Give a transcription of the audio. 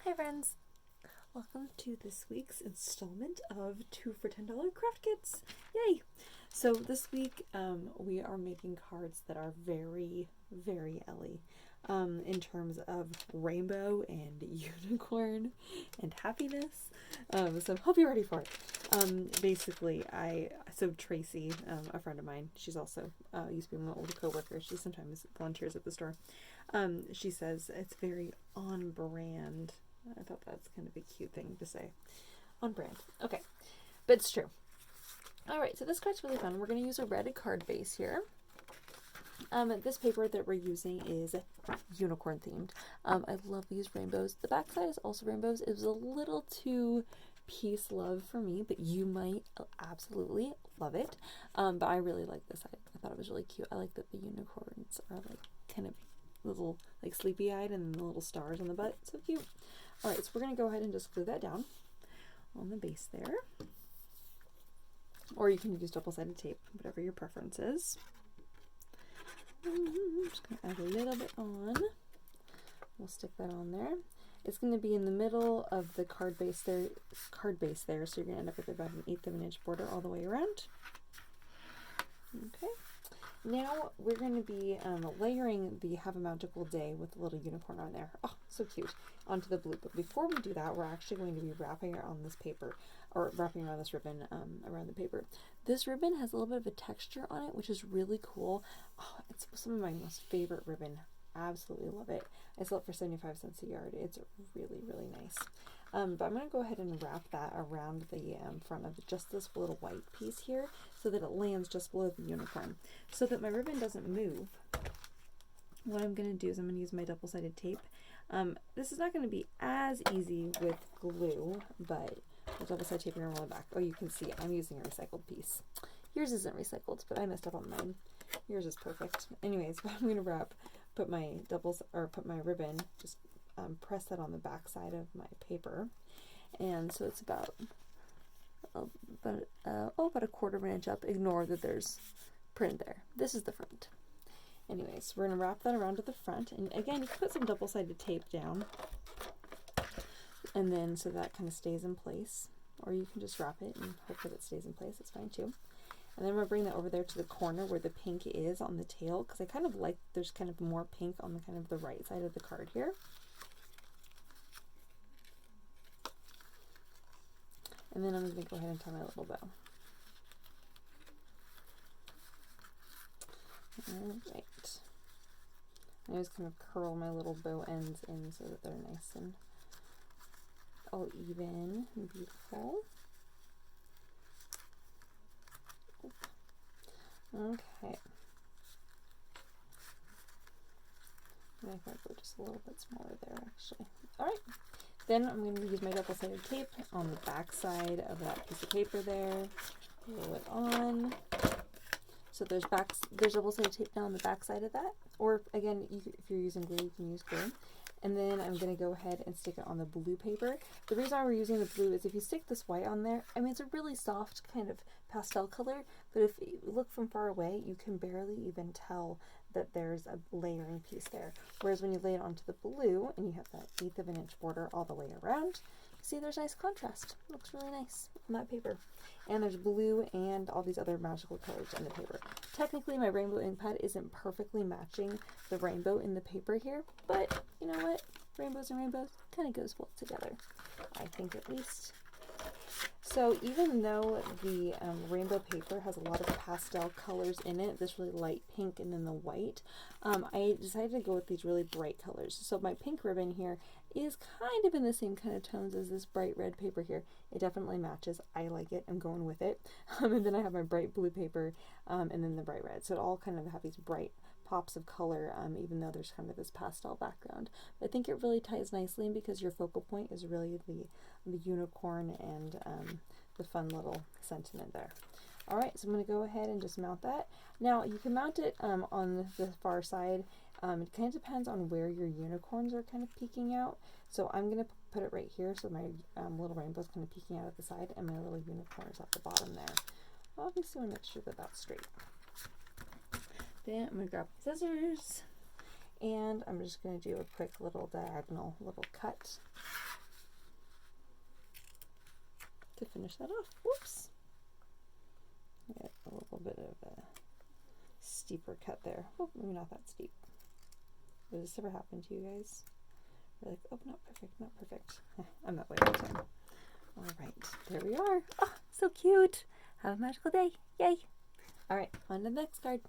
Hi friends! Welcome to this week's installment of 2 for $10 craft kits. Yay! So this week we are making cards that are very, very Ellie in terms of rainbow and unicorn and happiness. So hope you're ready for it. Basically, Tracy, a friend of mine, she's also used to be my old coworker. She sometimes volunteers at the store. She says it's very on brand. I thought that's kind of a cute thing to say. On brand. Okay. But it's true. Alright, so this card's really fun. We're going to use a red card base here. This paper that we're using is unicorn themed. I love these rainbows. The back side is also rainbows. It was a little too peace love for me, but you might absolutely love it. But I really like this. I thought it was really cute. I like that the unicorns are like kind of little like sleepy eyed and the little stars on the butt. So cute. Alright, so we're going to go ahead and just glue that down on the base there. Or you can use double-sided tape, whatever your preference is. I'm just going to add a little bit on. We'll stick that on there. It's going to be in the middle of the card base there, so you're going to end up with about 1/8 of an inch border all the way around. Okay. Now we're going to be layering the Have a Magical Day with a little unicorn on there. Oh, so cute. Onto the blue. But before we do that, we're actually going to be wrapping around this paper, or wrapping around this ribbon around the paper. This ribbon has a little bit of a texture on it, which is really cool. Oh, it's some of my most favorite ribbon. Absolutely love it. I sell it for 75 cents a yard. It's really, really nice. But I'm going to go ahead and wrap that around the front of just this little white piece here so that it lands just below the unicorn. So that my ribbon doesn't move, what I'm going to do is I'm going to use my double-sided tape. This is not going to be as easy with glue, but the double-sided tape around the back. Oh, you can see I'm using a recycled piece. Yours isn't recycled, but I messed up on mine. Yours is perfect. Anyways, what I'm going to put my ribbon, just press that on the back side of my paper, and so it's about a 1/4 of an inch up. Ignore that there's print there. This is the front. Anyways, we're going to wrap that around to the front, and again, you can put some double-sided tape down, and then so that kind of stays in place, or you can just wrap it and hope that it stays in place. It's fine too. And then we're going to bring that over there to the corner where the pink is on the tail, because I kind of like there's kind of more pink on the kind of the right side of the card here. And then I'm going to go ahead and tie my little bow. Alright. I always kind of curl my little bow ends in so that they're nice and all even and beautiful. Okay. I think I'll go just a little bit smaller there actually. Alright. Then I'm going to use my double-sided tape on the back side of that piece of paper there. Roll it on. So there's double-sided tape now on the back side of that. Or again, if you're using glue, you can use glue. And then I'm going to go ahead and stick it on the blue paper. The reason why we're using the blue is if you stick this white on there, I mean, it's a really soft kind of pastel color, but if you look from far away, you can barely even tell that there's a layering piece there. Whereas when you lay it onto the blue and you have that 1/8 of an inch border all the way around, see there's nice contrast. It looks really nice on that paper. And there's blue and all these other magical colors in the paper. Technically my rainbow ink pad isn't perfectly matching the rainbow in the paper here, but you know what? Rainbows and rainbows kind of goes well together. I think at least. So even though the rainbow paper has a lot of pastel colors in it, this really light pink and then the white, I decided to go with these really bright colors. So my pink ribbon here is kind of in the same kind of tones as this bright red paper here. It definitely matches. I like it. I'm going with it. And then I have my bright blue paper and then the bright red. So it all kind of have these bright pops of color, even though there's kind of this pastel background. But I think it really ties nicely in because your focal point is really the unicorn and the fun little sentiment there. Alright, so I'm going to go ahead and just mount that. Now, you can mount it on the far side. It kind of depends on where your unicorns are kind of peeking out. So I'm going to put it right here so my little rainbow is kind of peeking out at the side and my little unicorn is at the bottom there. Obviously, I want to make sure that that's straight. Then I'm going to grab my scissors and I'm just going to do a quick little diagonal little cut to finish that off. Whoops. Get a little bit of a steeper cut there. Oh, maybe not that steep. Does this ever happen to you guys? You're like, oh, not perfect, not perfect. I'm that way all the time. All right, there we are. Oh, so cute. Have a magical day. Yay. All right, on to the next card.